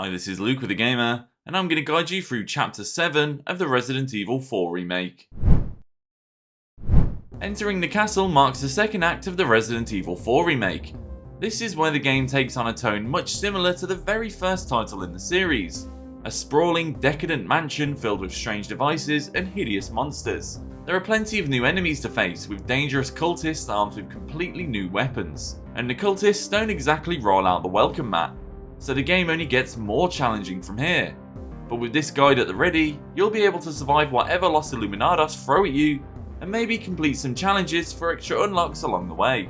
Hi, this is Luke with the Gamer, and I'm going to guide you through Chapter 7 of the Resident Evil 4 remake. Entering the castle marks the second act of the Resident Evil 4 remake. This is where the game takes on a tone much similar to the very first title in the series. A sprawling, decadent mansion filled with strange devices and hideous monsters. There are plenty of new enemies to face, with dangerous cultists armed with completely new weapons. And the cultists don't exactly roll out the welcome mat, so the game only gets more challenging from here. But with this guide at the ready, you'll be able to survive whatever Los Illuminados throw at you, and maybe complete some challenges for extra unlocks along the way.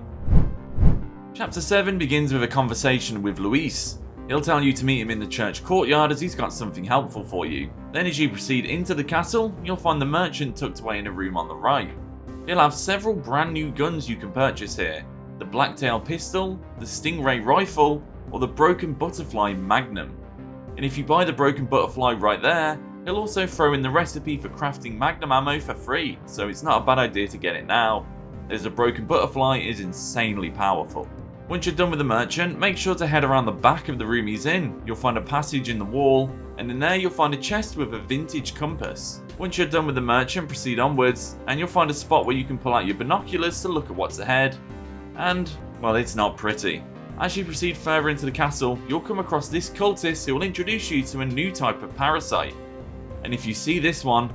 Chapter 7 begins with a conversation with Luis. He'll tell you to meet him in the church courtyard as he's got something helpful for you. Then as you proceed into the castle, you'll find the merchant tucked away in a room on the right. He'll have several brand new guns you can purchase here. The Blacktail pistol, the Stingray rifle, or the Broken Butterfly Magnum. And if you buy the Broken Butterfly right there, he'll also throw in the recipe for crafting Magnum ammo for free, so it's not a bad idea to get it now, as the Broken Butterfly is insanely powerful. Once you're done with the merchant, make sure to head around the back of the room he's in. You'll find a passage in the wall, and in there you'll find a chest with a vintage compass. Once you're done with the merchant, proceed onwards, and you'll find a spot where you can pull out your binoculars to look at what's ahead. And, well, it's not pretty. As you proceed further into the castle, you'll come across this cultist who will introduce you to a new type of parasite. And if you see this one,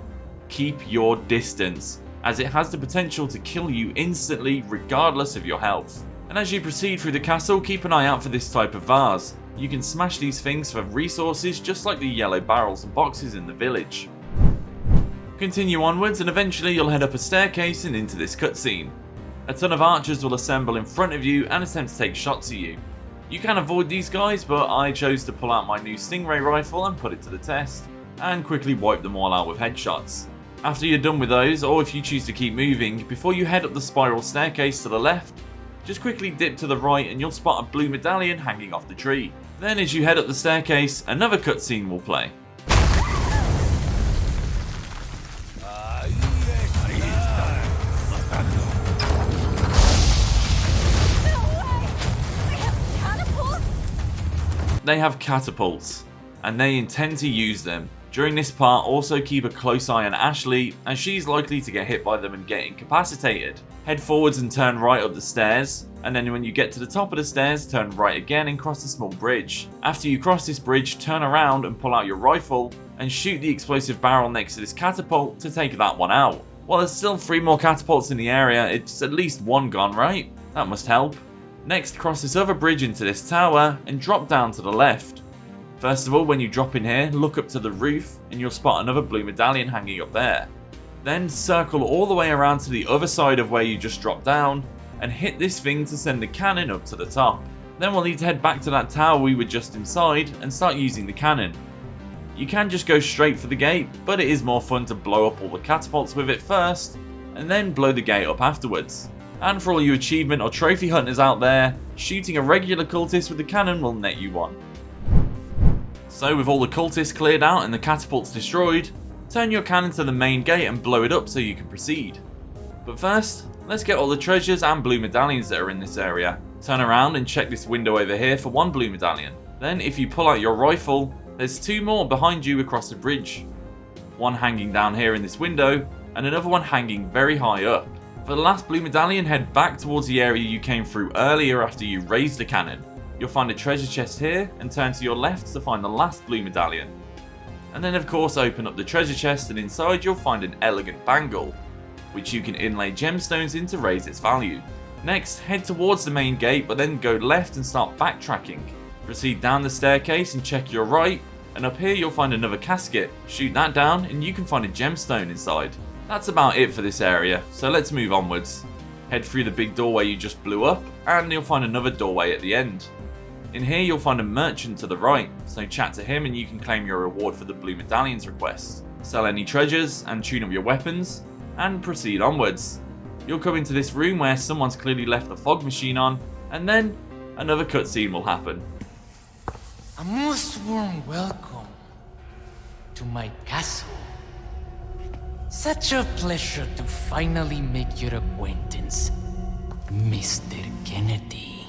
keep your distance, as it has the potential to kill you instantly regardless of your health. And as you proceed through the castle, keep an eye out for this type of vase. You can smash these things for resources just like the yellow barrels and boxes in the village. Continue onwards and eventually you'll head up a staircase and into this cutscene. A ton of archers will assemble in front of you and attempt to take shots at you. You can avoid these guys, but I chose to pull out my new Stingray rifle and put it to the test, and quickly wipe them all out with headshots. After you're done with those, or if you choose to keep moving, before you head up the spiral staircase to the left, just quickly dip to the right and you'll spot a blue medallion hanging off the tree. Then as you head up the staircase, another cutscene will play. They have catapults, and they intend to use them. During this part, also keep a close eye on Ashley, as she's likely to get hit by them and get incapacitated. Head forwards and turn right up the stairs, and then when you get to the top of the stairs, turn right again and cross a small bridge. After you cross this bridge, turn around and pull out your rifle, and shoot the explosive barrel next to this catapult to take that one out. While there's still 3 more catapults in the area, it's at least one gone, right? That must help. Next, cross this other bridge into this tower, and drop down to the left. First of all, when you drop in here, look up to the roof and you'll spot another blue medallion hanging up there. Then circle all the way around to the other side of where you just dropped down and hit this thing to send the cannon up to the top. Then we'll need to head back to that tower we were just inside and start using the cannon. You can just go straight for the gate, but it is more fun to blow up all the catapults with it first and then blow the gate up afterwards. And for all you achievement or trophy hunters out there, shooting a regular cultist with the cannon will net you one. So with all the cultists cleared out and the catapults destroyed, turn your cannon to the main gate and blow it up so you can proceed. But first, let's get all the treasures and blue medallions that are in this area. Turn around and check this window over here for 1 blue medallion. Then if you pull out your rifle, there's 2 more behind you across the bridge. One hanging down here in this window, and another one hanging very high up. For the last blue medallion, head back towards the area you came through earlier after you raised the cannon. You'll find a treasure chest here, and turn to your left to find the last blue medallion. And then of course open up the treasure chest, and inside you'll find an elegant bangle, which you can inlay gemstones in to raise its value. Next, head towards the main gate, but then go left and start backtracking. Proceed down the staircase and check your right, and up here you'll find another casket. Shoot that down and you can find a gemstone inside. That's about it for this area, so let's move onwards. Head through the big doorway you just blew up, and you'll find another doorway at the end. In here you'll find a merchant to the right, so chat to him and you can claim your reward for the blue medallions request. Sell any treasures and tune up your weapons, and proceed onwards. You'll come into this room where someone's clearly left the fog machine on, and then another cutscene will happen. A most warm welcome to my castle. Such a pleasure to finally make your acquaintance, Mr. Kennedy.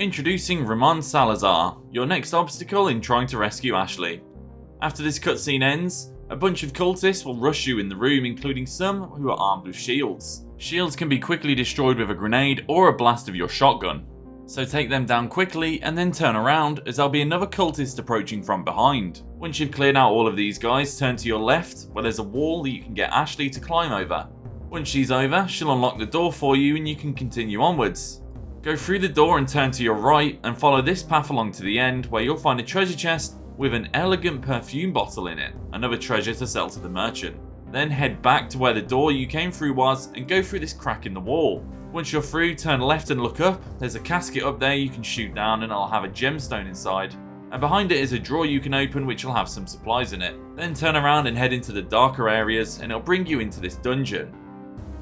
Introducing Ramon Salazar, your next obstacle in trying to rescue Ashley. After this cutscene ends, a bunch of cultists will rush you in the room, including some who are armed with shields. Shields can be quickly destroyed with a grenade or a blast of your shotgun. So take them down quickly and then turn around, as there'll be another cultist approaching from behind. Once you've cleared out all of these guys, turn to your left where there's a wall that you can get Ashley to climb over. Once she's over, she'll unlock the door for you and you can continue onwards. Go through the door and turn to your right and follow this path along to the end, where you'll find a treasure chest with an elegant perfume bottle in it, another treasure to sell to the merchant. Then head back to where the door you came through was and go through this crack in the wall. Once you're through, turn left and look up. There's a casket up there you can shoot down and it'll have a gemstone inside. And behind it is a drawer you can open which will have some supplies in it. Then turn around and head into the darker areas and it'll bring you into this dungeon.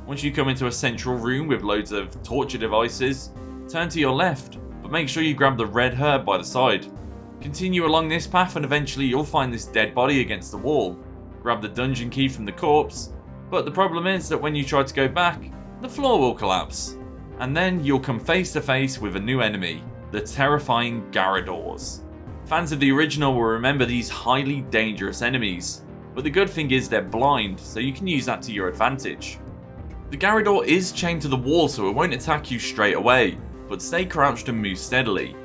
Once you come into a central room with loads of torture devices, turn to your left, but make sure you grab the red herb by the side. Continue along this path and eventually you'll find this dead body against the wall. Grab the dungeon key from the corpse, but the problem is that when you try to go back, the floor will collapse. And then you'll come face to face with a new enemy, the terrifying garadors. Fans of the original will remember these highly dangerous enemies, but the good thing is they're blind, so you can use that to your advantage. The garador is chained to the wall so it won't attack you straight away, but stay crouched and move steadily.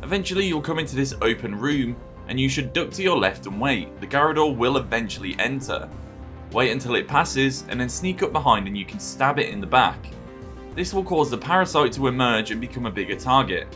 Eventually you'll come into this open room and you should duck to your left and wait. The garador will eventually enter. Wait until it passes and then sneak up behind and you can stab it in the back. This will cause the parasite to emerge and become a bigger target.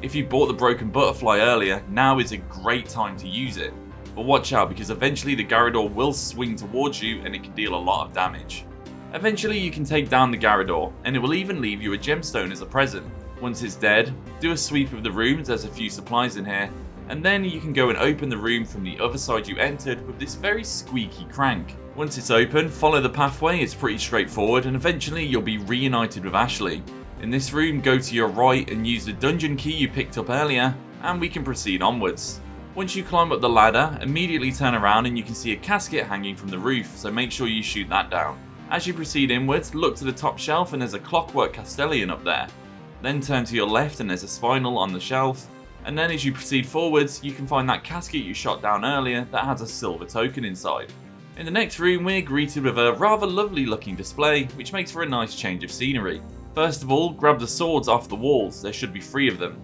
If you bought the broken butterfly earlier, now is a great time to use it. But watch out because eventually the garador will swing towards you and it can deal a lot of damage. Eventually you can take down the garador and it will even leave you a gemstone as a present. Once it's dead, do a sweep of the rooms, there's a few supplies in here, and then you can go and open the room from the other side you entered with this very squeaky crank. Once it's open, follow the pathway, it's pretty straightforward, and eventually you'll be reunited with Ashley. In this room, go to your right and use the dungeon key you picked up earlier, and we can proceed onwards. Once you climb up the ladder, immediately turn around and you can see a casket hanging from the roof, so make sure you shoot that down. As you proceed inwards, look to the top shelf and there's a clockwork castellan up there. Then turn to your left and there's a spinel on the shelf, and then as you proceed forwards you can find that casket you shot down earlier that has a silver token inside. In the next room we're greeted with a rather lovely looking display which makes for a nice change of scenery. First of all, grab the swords off the walls, there should be 3 of them.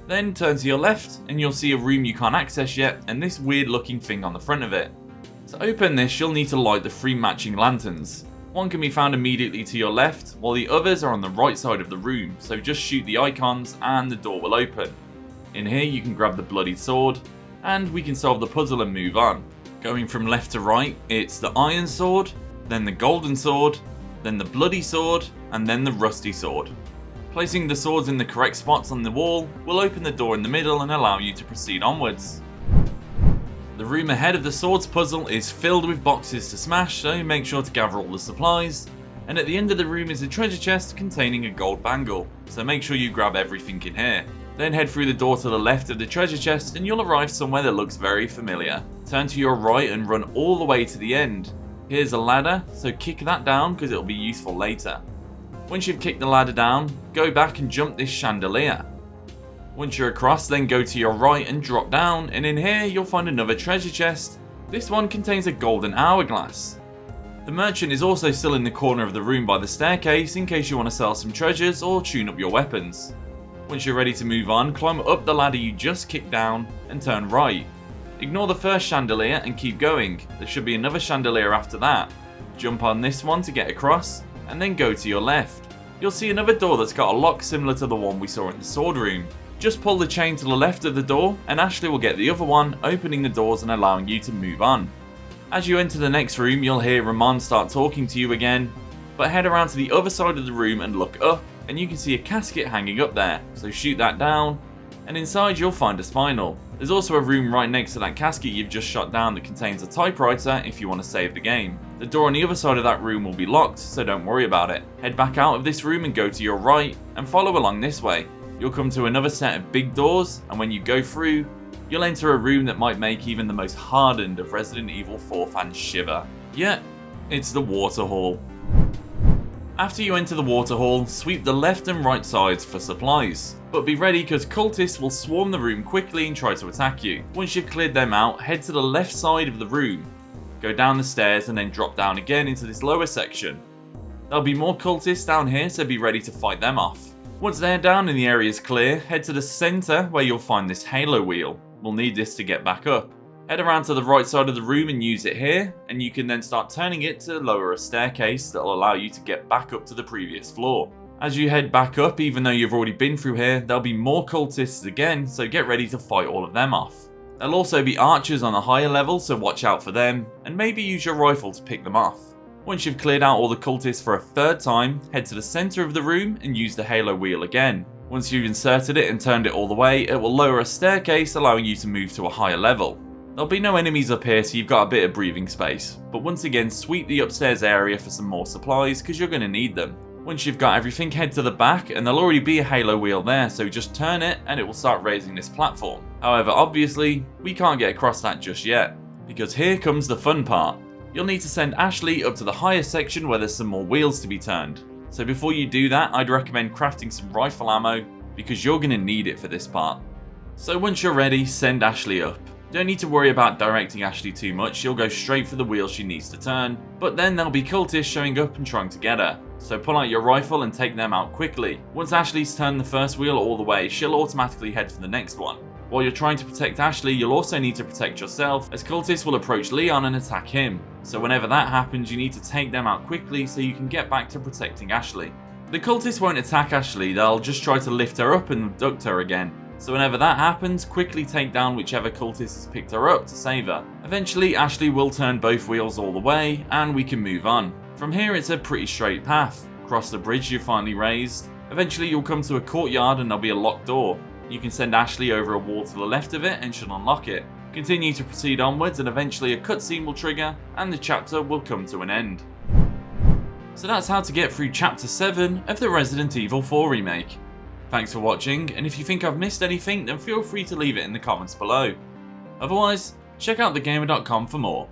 Then turn to your left and you'll see a room you can't access yet and this weird looking thing on the front of it. To open this you'll need to light the 3 matching lanterns. One can be found immediately to your left, while the others are on the right side of the room, so just shoot the icons and the door will open. In here you can grab the bloody sword, and we can solve the puzzle and move on. Going from left to right, it's the iron sword, then the golden sword, then the bloody sword, and then the rusty sword. Placing the swords in the correct spots on the wall will open the door in the middle and allow you to proceed onwards. The room ahead of the swords puzzle is filled with boxes to smash, so make sure to gather all the supplies. And at the end of the room is a treasure chest containing a gold bangle, so make sure you grab everything in here. Then head through the door to the left of the treasure chest and you'll arrive somewhere that looks very familiar. Turn to your right and run all the way to the end. Here's a ladder, so kick that down because it'll be useful later. Once you've kicked the ladder down, go back and jump this chandelier. Once you're across, then go to your right and drop down, and in here you'll find another treasure chest. This one contains a golden hourglass. The merchant is also still in the corner of the room by the staircase in case you want to sell some treasures or tune up your weapons. Once you're ready to move on, climb up the ladder you just kicked down and turn right. Ignore the first chandelier and keep going. There should be another chandelier after that. Jump on this one to get across, and then go to your left. You'll see another door that's got a lock similar to the one we saw in the sword room. Just pull the chain to the left of the door and Ashley will get the other one, opening the doors and allowing you to move on. As you enter the next room, you'll hear Ramon start talking to you again, but head around to the other side of the room and look up and you can see a casket hanging up there, so shoot that down and inside you'll find a spinel. There's also a room right next to that casket you've just shot down that contains a typewriter if you want to save the game. The door on the other side of that room will be locked, so don't worry about it. Head back out of this room and go to your right and follow along this way. You'll come to another set of big doors, and when you go through, you'll enter a room that might make even the most hardened of Resident Evil 4 fans shiver. Yeah, it's the water hall. After you enter the water hall, sweep the left and right sides for supplies. But be ready because cultists will swarm the room quickly and try to attack you. Once you've cleared them out, head to the left side of the room. Go down the stairs and then drop down again into this lower section. There'll be more cultists down here, so be ready to fight them off. Once they're down and the area is clear, head to the centre where you'll find this halo wheel. We'll need this to get back up. Head around to the right side of the room and use it here, and you can then start turning it to lower a staircase that will allow you to get back up to the previous floor. As you head back up, even though you've already been through here, there'll be more cultists again, so get ready to fight all of them off. There'll also be archers on a higher level, so watch out for them, and maybe use your rifle to pick them off. Once you've cleared out all the cultists for a third time, head to the centre of the room and use the halo wheel again. Once you've inserted it and turned it all the way, it will lower a staircase, allowing you to move to a higher level. There'll be no enemies up here, so you've got a bit of breathing space, but once again sweep the upstairs area for some more supplies because you're going to need them. Once you've got everything, head to the back and there'll already be a halo wheel there, so just turn it and it will start raising this platform. However, obviously, we can't get across that just yet, because here comes the fun part. You'll need to send Ashley up to the higher section where there's some more wheels to be turned. So before you do that, I'd recommend crafting some rifle ammo because you're going to need it for this part. So once you're ready, send Ashley up. Don't need to worry about directing Ashley too much, she'll go straight for the wheel she needs to turn, but then there'll be cultists showing up and trying to get her. So pull out your rifle and take them out quickly. Once Ashley's turned the first wheel all the way, she'll automatically head for the next one. While you're trying to protect Ashley, you'll also need to protect yourself, as cultists will approach Leon and attack him. So whenever that happens, you need to take them out quickly so you can get back to protecting Ashley. The cultists won't attack Ashley, they'll just try to lift her up and abduct her again. So whenever that happens, quickly take down whichever cultist has picked her up to save her. Eventually, Ashley will turn both wheels all the way, and we can move on. From here, it's a pretty straight path. Cross the bridge you finally raised. Eventually, you'll come to a courtyard and there'll be a locked door. You can send Ashley over a wall to the left of it and she'll unlock it. Continue to proceed onwards and eventually a cutscene will trigger and the chapter will come to an end. So that's how to get through Chapter 7 of the Resident Evil 4 remake. Thanks for watching, and if you think I've missed anything, then feel free to leave it in the comments below. Otherwise, check out thegamer.com for more.